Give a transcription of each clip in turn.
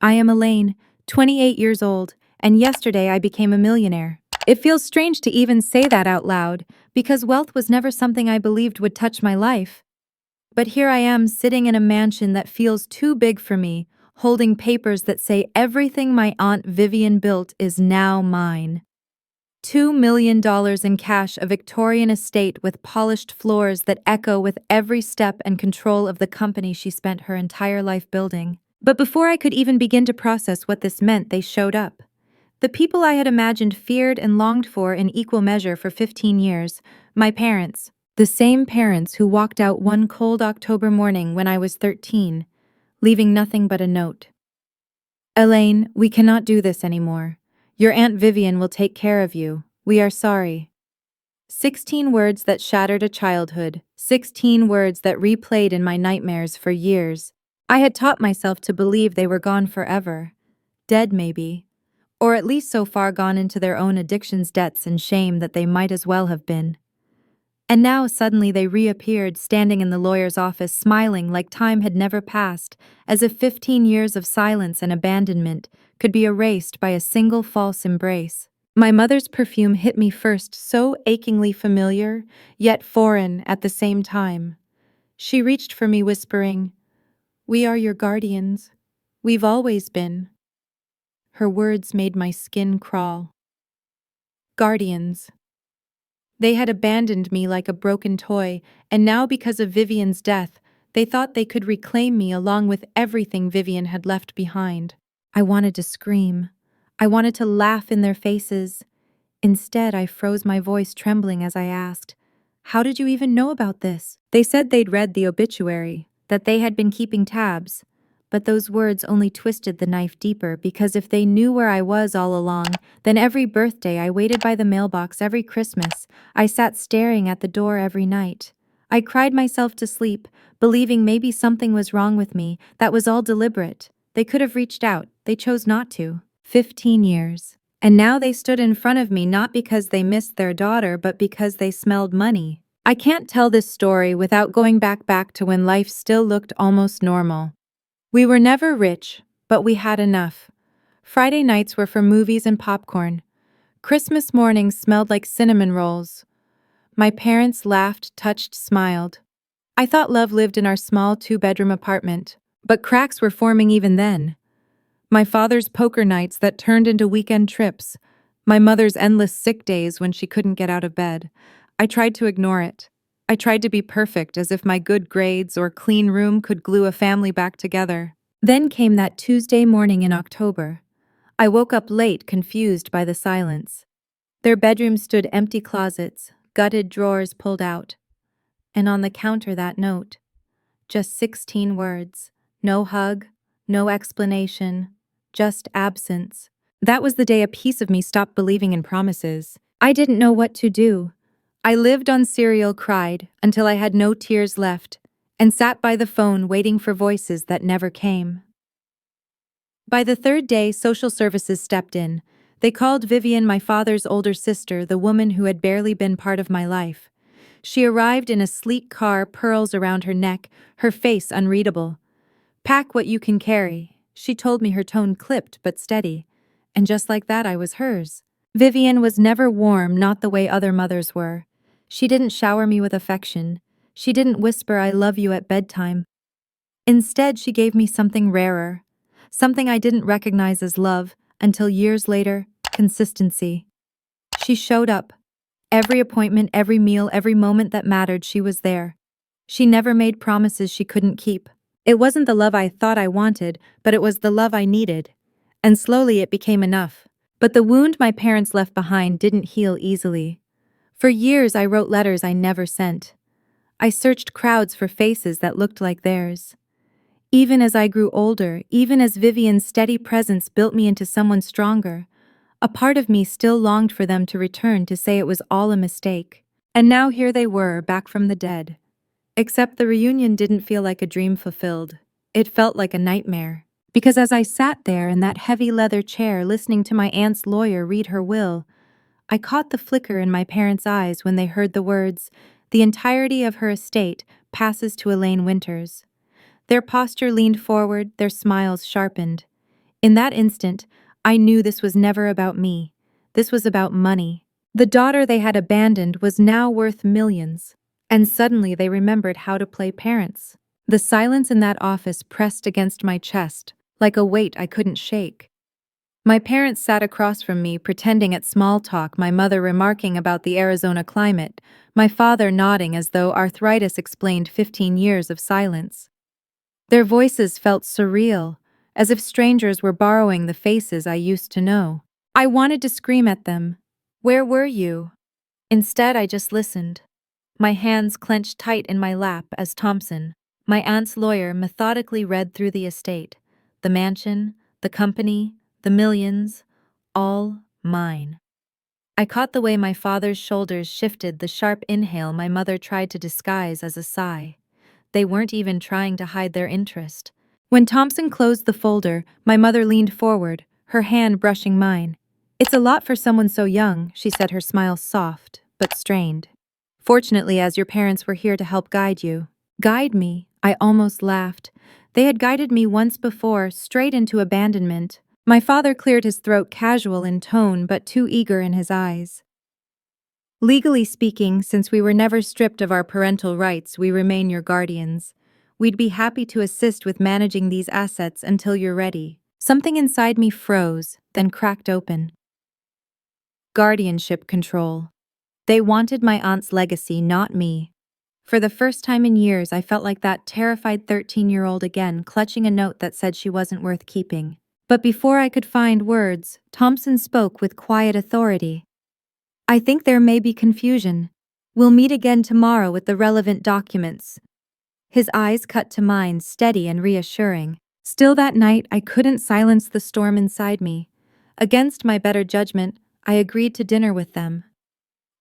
I am Elaine, 28 years old, and yesterday I became a millionaire. It feels strange to even say that out loud, because wealth was never something I believed would touch my life. But here I am sitting in a mansion that feels too big for me, holding papers that say everything my Aunt Vivian built is now mine. $2 million in cash, a Victorian estate with polished floors that echo with every step, and control of the company she spent her entire life building. But before I could even begin to process what this meant, they showed up. The people I had imagined, feared, and longed for in equal measure for 15 years, my parents. The same parents who walked out one cold October morning when I was 13, leaving nothing but a note. Elaine, we cannot do this anymore. Your Aunt Vivian will take care of you. We are sorry. 16 words that shattered a childhood, 16 words that replayed in my nightmares for years. I had taught myself to believe they were gone forever. Dead, maybe. Or at least so far gone into their own addictions, debts, and shame that they might as well have been. And now suddenly they reappeared, standing in the lawyer's office, smiling like time had never passed, as if 15 years of silence and abandonment could be erased by a single false embrace. My mother's perfume hit me first, so achingly familiar, yet foreign at the same time. She reached for me, whispering, "We are your guardians. We've always been." Her words made my skin crawl. Guardians. They had abandoned me like a broken toy, and now because of Vivian's death, they thought they could reclaim me along with everything Vivian had left behind. I wanted to scream. I wanted to laugh in their faces. Instead, I froze, my voice trembling as I asked, "How did you even know about this?" They said they'd read the obituary, that they had been keeping tabs. But those words only twisted the knife deeper, because if they knew where I was all along, then every birthday I waited by the mailbox, every Christmas I sat staring at the door every night. I cried myself to sleep, believing maybe something was wrong with me, that was all deliberate. They could have reached out, they chose not to. 15 years. And now they stood in front of me not because they missed their daughter, but because they smelled money. I can't tell this story without going back to when life still looked almost normal. We were never rich, but we had enough. Friday nights were for movies and popcorn. Christmas mornings smelled like cinnamon rolls. My parents laughed, touched, smiled. I thought love lived in our small 2-bedroom apartment, but cracks were forming even then. My father's poker nights that turned into weekend trips. My mother's endless sick days when she couldn't get out of bed. I tried to ignore it. I tried to be perfect, as if my good grades or clean room could glue a family back together. Then came that Tuesday morning in October. I woke up late, confused by the silence. Their bedrooms stood empty, closets, gutted drawers pulled out. And on the counter that note. Just 16 words. No hug, no explanation, just absence. That was the day a piece of me stopped believing in promises. I didn't know what to do. I lived on cereal, cried until I had no tears left, and sat by the phone waiting for voices that never came. By the third day, social services stepped in. They called Vivian, my father's older sister, the woman who had barely been part of my life. She arrived in a sleek car, pearls around her neck, her face unreadable. "Pack what you can carry," she told me, her tone clipped but steady. And just like that, I was hers. Vivian was never warm, not the way other mothers were. She didn't shower me with affection. She didn't whisper "I love you" at bedtime. Instead, she gave me something rarer, something I didn't recognize as love until years later: consistency. She showed up. Every appointment, every meal, every moment that mattered, she was there. She never made promises she couldn't keep. It wasn't the love I thought I wanted, but it was the love I needed. And slowly it became enough. But the wound my parents left behind didn't heal easily. For years I wrote letters I never sent. I searched crowds for faces that looked like theirs. Even as I grew older, even as Vivian's steady presence built me into someone stronger, a part of me still longed for them to return, to say it was all a mistake. And now here they were, back from the dead. Except the reunion didn't feel like a dream fulfilled. It felt like a nightmare. Because as I sat there in that heavy leather chair listening to my aunt's lawyer read her will, I caught the flicker in my parents' eyes when they heard the words, "The entirety of her estate passes to Elaine Winters." Their posture leaned forward, their smiles sharpened. In that instant, I knew this was never about me. This was about money. The daughter they had abandoned was now worth millions. And suddenly they remembered how to play parents. The silence in that office pressed against my chest, like a weight I couldn't shake. My parents sat across from me, pretending at small talk, my mother remarking about the Arizona climate, my father nodding as though arthritis explained 15 years of silence. Their voices felt surreal, as if strangers were borrowing the faces I used to know. I wanted to scream at them. Where were you? Instead, I just listened. My hands clenched tight in my lap as Thompson, my aunt's lawyer, methodically read through the estate, the mansion, the company, the millions, all mine. I caught the way my father's shoulders shifted, the sharp inhale my mother tried to disguise as a sigh. They weren't even trying to hide their interest. When Thompson closed the folder, my mother leaned forward, her hand brushing mine. It's a lot for someone so young, she said, her smile soft, but strained. Fortunately, as your parents were here to help guide you. Guide me? I almost laughed. They had guided me once before, straight into abandonment. My father cleared his throat, casual in tone, but too eager in his eyes. Legally speaking, since we were never stripped of our parental rights, we remain your guardians. We'd be happy to assist with managing these assets until you're ready. Something inside me froze, then cracked open. Guardianship control. They wanted my aunt's legacy, not me. For the first time in years, I felt like that terrified 13-year-old again, clutching a note that said she wasn't worth keeping. But before I could find words, Thompson spoke with quiet authority. I think there may be confusion. We'll meet again tomorrow with the relevant documents. His eyes cut to mine, steady and reassuring. Still that night, I couldn't silence the storm inside me. Against my better judgment, I agreed to dinner with them.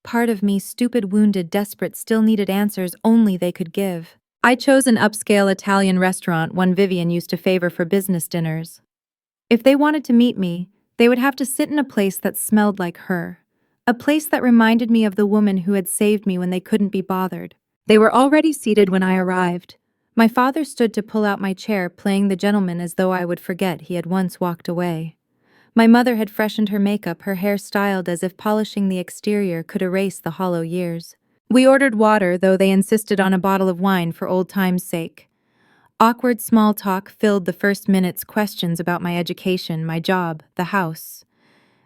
Part of me, stupid, wounded, desperate, still needed answers only they could give. I chose an upscale Italian restaurant, one Vivian used to favor for business dinners. If they wanted to meet me, they would have to sit in a place that smelled like her. A place that reminded me of the woman who had saved me when they couldn't be bothered. They were already seated when I arrived. My father stood to pull out my chair, playing the gentleman as though I would forget he had once walked away. My mother had freshened her makeup, her hair styled as if polishing the exterior could erase the hollow years. We ordered water, though they insisted on a bottle of wine for old time's sake. Awkward small talk filled the first minutes, questions about my education, my job, the house.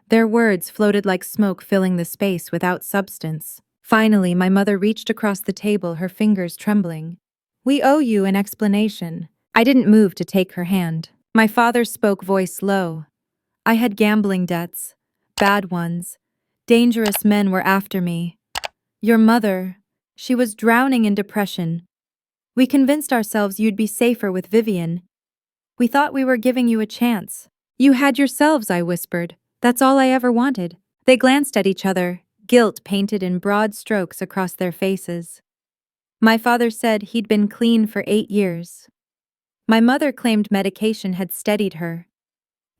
Their words floated like smoke, filling the space without substance. Finally, my mother reached across the table, her fingers trembling. We owe you an explanation. I didn't move to take her hand. My father spoke, voice low. I had gambling debts. Bad ones. Dangerous men were after me. Your mother, she was drowning in depression. We convinced ourselves you'd be safer with Vivian. We thought we were giving you a chance. You had yourselves, I whispered. That's all I ever wanted. They glanced at each other, guilt painted in broad strokes across their faces. My father said he'd been clean for 8 years. My mother claimed medication had steadied her.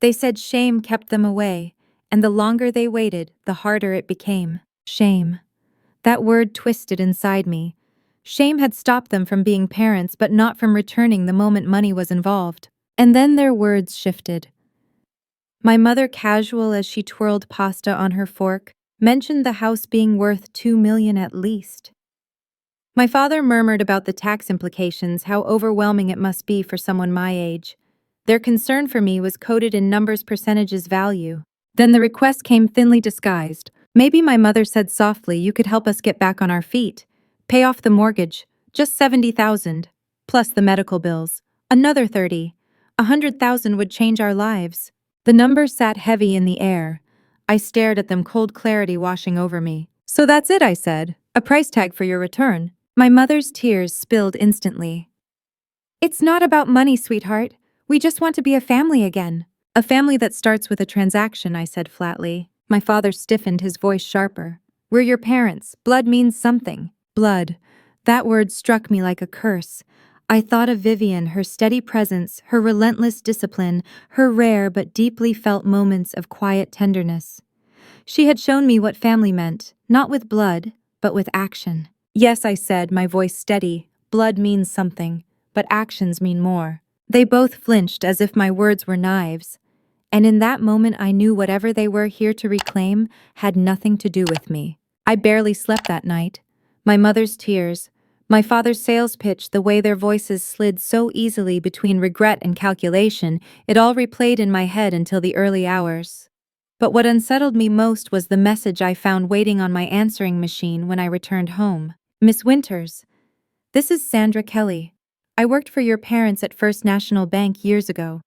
They said shame kept them away, and the longer they waited, the harder it became. Shame. That word twisted inside me. Shame had stopped them from being parents, but not from returning the moment money was involved. And then their words shifted. My mother, casual as she twirled pasta on her fork, mentioned the house being worth $2 million at least. My father murmured about the tax implications, how overwhelming it must be for someone my age. Their concern for me was coded in numbers, percentages, value. Then the request came thinly disguised. Maybe, my mother said softly, you could help us get back on our feet. Pay off the mortgage, just $70,000, plus the medical bills. Another 30. 100,000 would change our lives. The numbers sat heavy in the air. I stared at them, cold clarity washing over me. So that's it, I said. A price tag for your return. My mother's tears spilled instantly. It's not about money, sweetheart. We just want to be a family again. A family that starts with a transaction, I said flatly. My father stiffened, his voice sharper. We're your parents. Blood means something. Blood. That word struck me like a curse. I thought of Vivian, her steady presence, her relentless discipline, her rare but deeply felt moments of quiet tenderness. She had shown me what family meant, not with blood, but with action. Yes, I said, my voice steady. Blood means something, but actions mean more. They both flinched as if my words were knives. And in that moment, I knew whatever they were here to reclaim had nothing to do with me. I barely slept that night. My mother's tears, my father's sales pitch, the way their voices slid so easily between regret and calculation, it all replayed in my head until the early hours. But what unsettled me most was the message I found waiting on my answering machine when I returned home. Miss Winters, this is Sandra Kelly. I worked for your parents at First National Bank years ago.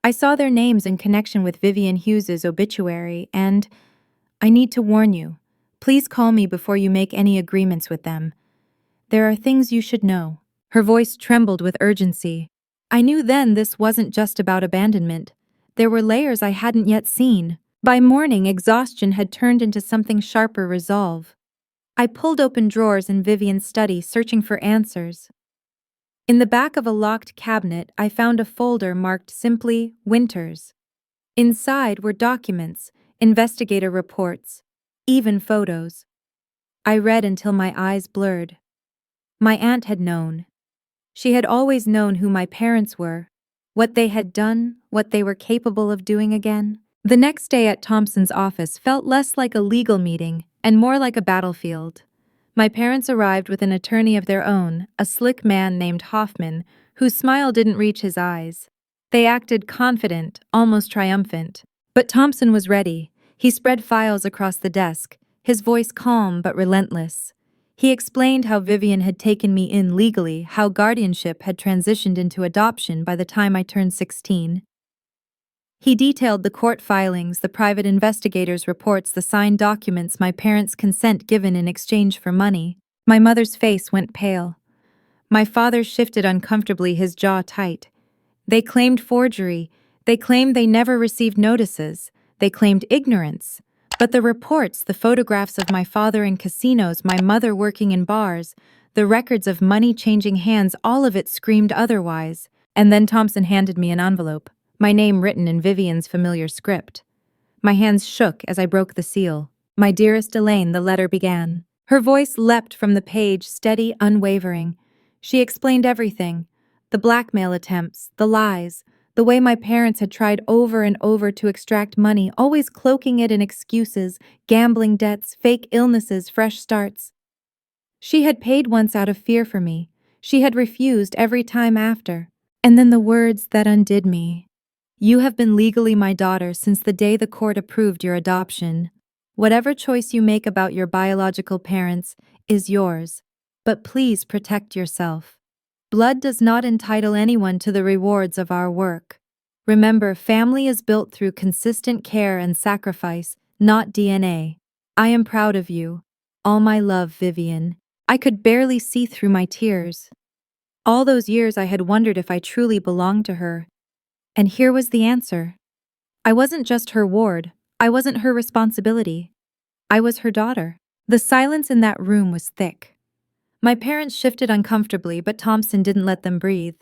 I saw their names in connection with Vivian Hughes's obituary, and I need to warn you. Please call me before you make any agreements with them. There are things you should know. Her voice trembled with urgency. I knew then this wasn't just about abandonment. There were layers I hadn't yet seen. By morning, exhaustion had turned into something sharper: resolve. I pulled open drawers in Vivian's study, searching for answers. In the back of a locked cabinet, I found a folder marked simply Winters. Inside were documents, investigator reports, even photos. I read until my eyes blurred. My aunt had known. She had always known who my parents were, what they had done, what they were capable of doing again. The next day at Thompson's office felt less like a legal meeting and more like a battlefield. My parents arrived with an attorney of their own, a slick man named Hoffman, whose smile didn't reach his eyes. They acted confident, almost triumphant. But Thompson was ready. He spread files across the desk, his voice calm but relentless. He explained how Vivian had taken me in legally, how guardianship had transitioned into adoption by the time I turned 16. He detailed the court filings, the private investigators' reports, the signed documents, my parents' consent given in exchange for money. My mother's face went pale. My father shifted uncomfortably, his jaw tight. They claimed forgery. They claimed they never received notices. They claimed ignorance. But the reports, the photographs of my father in casinos, my mother working in bars, the records of money changing hands, all of it screamed otherwise. And then Thompson handed me an envelope, my name written in Vivian's familiar script. My hands shook as I broke the seal. "My dearest Elaine," the letter began. Her voice leapt from the page, steady, unwavering. She explained everything: the blackmail attempts, the lies, the way my parents had tried over and over to extract money, always cloaking it in excuses, gambling debts, fake illnesses, fresh starts. She had paid once out of fear for me. She had refused every time after. And then the words that undid me. "You have been legally my daughter since the day the court approved your adoption. Whatever choice you make about your biological parents is yours, but please protect yourself. Blood does not entitle anyone to the rewards of our work. Remember, family is built through consistent care and sacrifice, not DNA. I am proud of you. All my love, Vivian." I could barely see through my tears. All those years I had wondered if I truly belonged to her. And here was the answer. I wasn't just her ward. I wasn't her responsibility. I was her daughter. The silence in that room was thick. My parents shifted uncomfortably, but Thompson didn't let them breathe.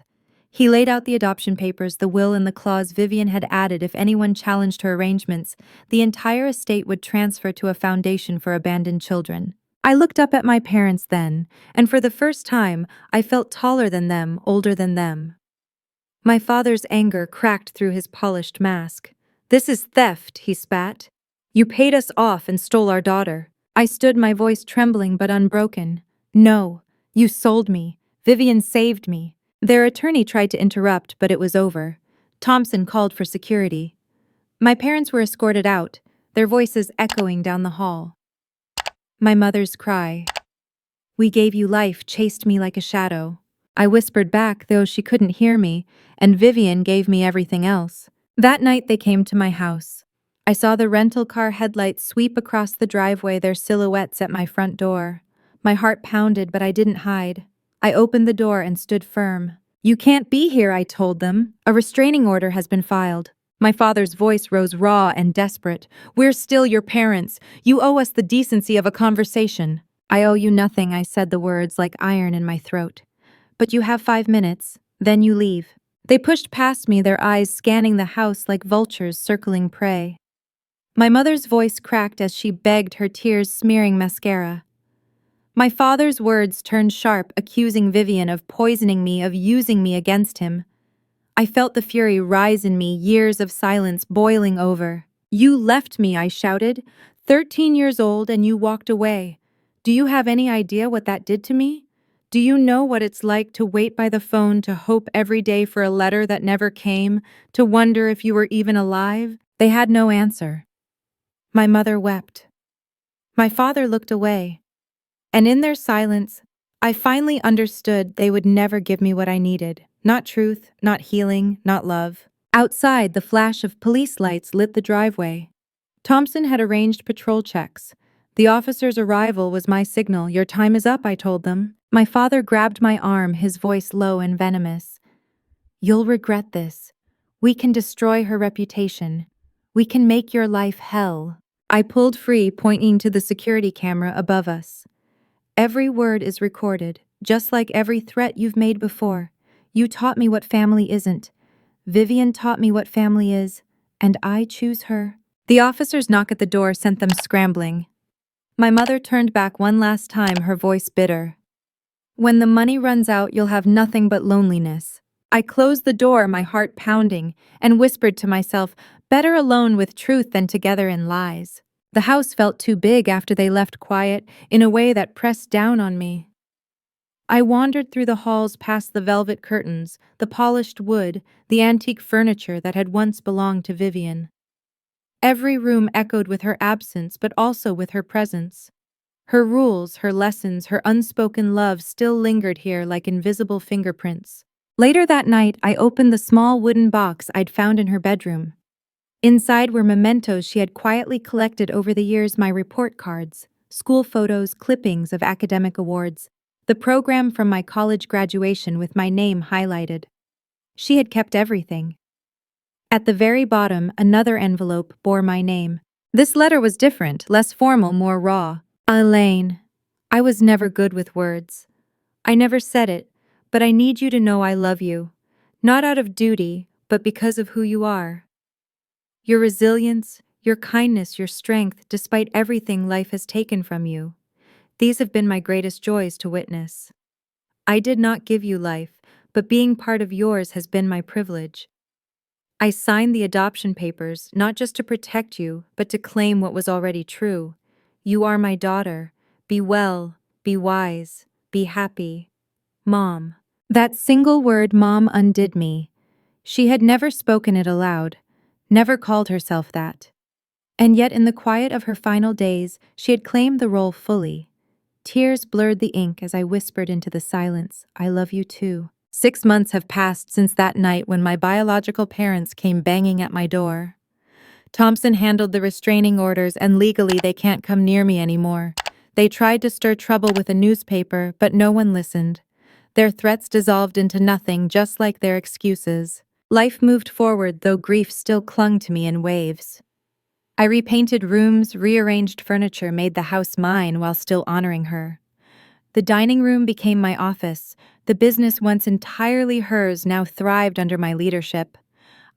He laid out the adoption papers, the will, and the clause Vivian had added: if anyone challenged her arrangements, the entire estate would transfer to a foundation for abandoned children. I looked up at my parents then, and for the first time, I felt taller than them, older than them. My father's anger cracked through his polished mask. "This is theft," he spat. "You paid us off and stole our daughter." I stood, my voice trembling but unbroken. "No, you sold me. Vivian saved me." Their attorney tried to interrupt, but it was over. Thompson called for security. My parents were escorted out, their voices echoing down the hall. My mother's cry, "We gave you life," chased me like a shadow. I whispered back, though she couldn't hear me, "And Vivian gave me everything else." That night they came to my house. I saw the rental car headlights sweep across the driveway, their silhouettes at my front door. My heart pounded, but I didn't hide. I opened the door and stood firm. "You can't be here," I told them. "A restraining order has been filed." My father's voice rose raw and desperate. "We're still your parents. You owe us the decency of a conversation." "I owe you nothing," I said, the words like iron in my throat. "But you have 5 minutes, then you leave." They pushed past me, their eyes scanning the house like vultures circling prey. My mother's voice cracked as she begged, her tears smearing mascara. My father's words turned sharp, accusing Vivian of poisoning me, of using me against him. I felt the fury rise in me, years of silence boiling over. You left me, I shouted. 13 years old and you walked away. Do you have any idea what that did to me? Do you know what it's like to wait by the phone, to hope every day for a letter that never came, to wonder if you were even alive? They had no answer. My mother wept. My father looked away. And in their silence, I finally understood they would never give me what I needed. Not truth, not healing, not love. Outside, the flash of police lights lit the driveway. Thompson had arranged patrol checks. The officer's arrival was my signal. Your time is up, I told them. My father grabbed my arm, his voice low and venomous. You'll regret this. We can destroy her reputation. We can make your life hell. I pulled free, pointing to the security camera above us. Every word is recorded, just like every threat you've made before. You taught me what family isn't. Vivian taught me what family is, and I choose her. The officer's knock at the door sent them scrambling. My mother turned back one last time, her voice bitter. When the money runs out, you'll have nothing but loneliness. I closed the door, my heart pounding, and whispered to myself, better alone with truth than together in lies. The house felt too big after they left quiet, in a way that pressed down on me. I wandered through the halls past the velvet curtains, the polished wood, the antique furniture that had once belonged to Vivian. Every room echoed with her absence, but also with her presence. Her rules, her lessons, her unspoken love still lingered here like invisible fingerprints. Later that night, I opened the small wooden box I'd found in her bedroom. Inside were mementos she had quietly collected over the years, my report cards, school photos, clippings of academic awards, the program from my college graduation with my name highlighted. She had kept everything. At the very bottom, another envelope bore my name. This letter was different, less formal, more raw. Elaine, I was never good with words. I never said it, but I need you to know I love you. Not out of duty, but because of who you are. Your resilience, your kindness, your strength, despite everything life has taken from you. These have been my greatest joys to witness. I did not give you life, but being part of yours has been my privilege. I signed the adoption papers, not just to protect you, but to claim what was already true. You are my daughter. Be well, be wise, be happy. Mom. That single word, Mom, undid me. She had never spoken it aloud, never called herself that. And yet in the quiet of her final days, she had claimed the role fully. Tears blurred the ink as I whispered into the silence, I love you too. 6 months have passed since that night when my biological parents came banging at my door. Thompson handled the restraining orders, and legally they can't come near me anymore. They tried to stir trouble with a newspaper, but no one listened. Their threats dissolved into nothing, just like their excuses. Life moved forward, though grief still clung to me in waves. I repainted rooms, rearranged furniture, made the house mine while still honoring her. The dining room became my office. The business once entirely hers now thrived under my leadership.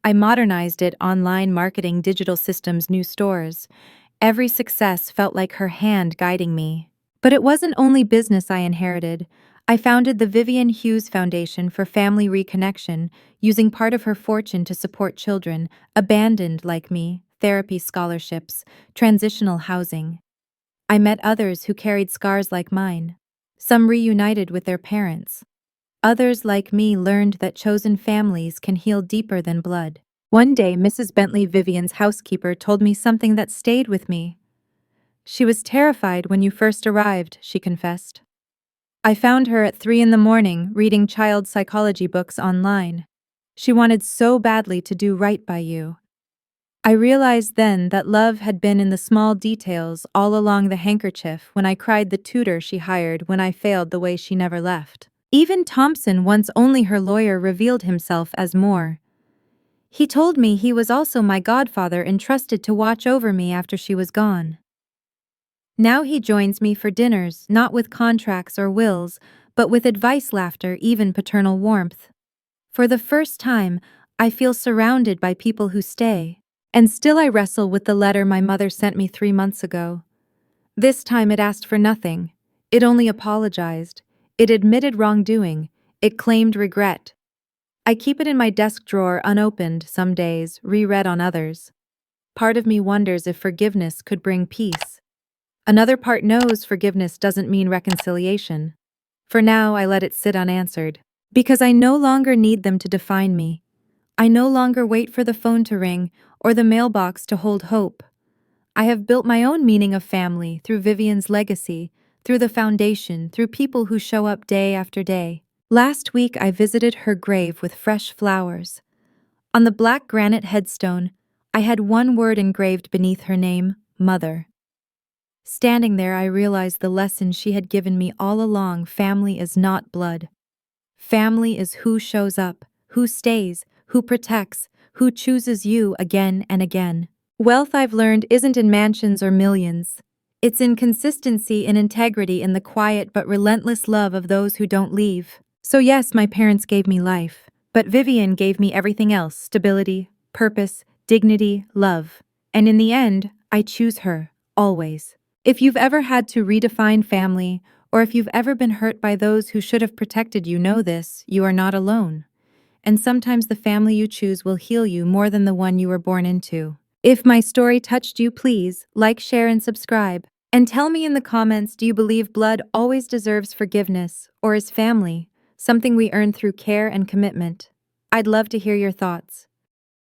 I modernized it, online marketing, digital systems, new stores. Every success felt like her hand guiding me. But it wasn't only business I inherited. I founded the Vivian Hughes Foundation for Family Reconnection, using part of her fortune to support children, abandoned like me, therapy scholarships, transitional housing. I met others who carried scars like mine. Some reunited with their parents. Others, like me, learned that chosen families can heal deeper than blood. One day, Mrs. Bentley, Vivian's housekeeper, told me something that stayed with me. She was terrified when you first arrived, she confessed. I found her at 3 in the morning, reading child psychology books online. She wanted so badly to do right by you. I realized then that love had been in the small details, all along the handkerchief, when I cried the tutor she hired, when I failed the way she never left. Even Thompson, once only her lawyer, revealed himself as more. He told me he was also my godfather, entrusted to watch over me after she was gone. Now he joins me for dinners, not with contracts or wills, but with advice, laughter, even paternal warmth. For the first time, I feel surrounded by people who stay. And still I wrestle with the letter my mother sent me 3 months ago. This time it asked for nothing. It only apologized. It admitted wrongdoing. It claimed regret. I keep it in my desk drawer unopened some days, reread on others. Part of me wonders if forgiveness could bring peace. Another part knows forgiveness doesn't mean reconciliation. For now, I let it sit unanswered. Because I no longer need them to define me. I no longer wait for the phone to ring or the mailbox to hold hope. I have built my own meaning of family through Vivian's legacy, through the foundation, through people who show up day after day. Last week, I visited her grave with fresh flowers. On the black granite headstone, I had one word engraved beneath her name, Mother. Standing there, I realized the lesson she had given me all along: family is not blood. Family is who shows up, who stays, who protects, who chooses you again and again. Wealth, I've learned, isn't in mansions or millions. It's in consistency and integrity, in the quiet but relentless love of those who don't leave. So yes, my parents gave me life, but Vivian gave me everything else: stability, purpose, dignity, love. And in the end, I choose her, always. If you've ever had to redefine family, or if you've ever been hurt by those who should have protected you, know this: you are not alone. And sometimes the family you choose will heal you more than the one you were born into. If my story touched you, please like, share, and subscribe. And tell me in the comments, do you believe blood always deserves forgiveness, or is family something we earn through care and commitment? I'd love to hear your thoughts.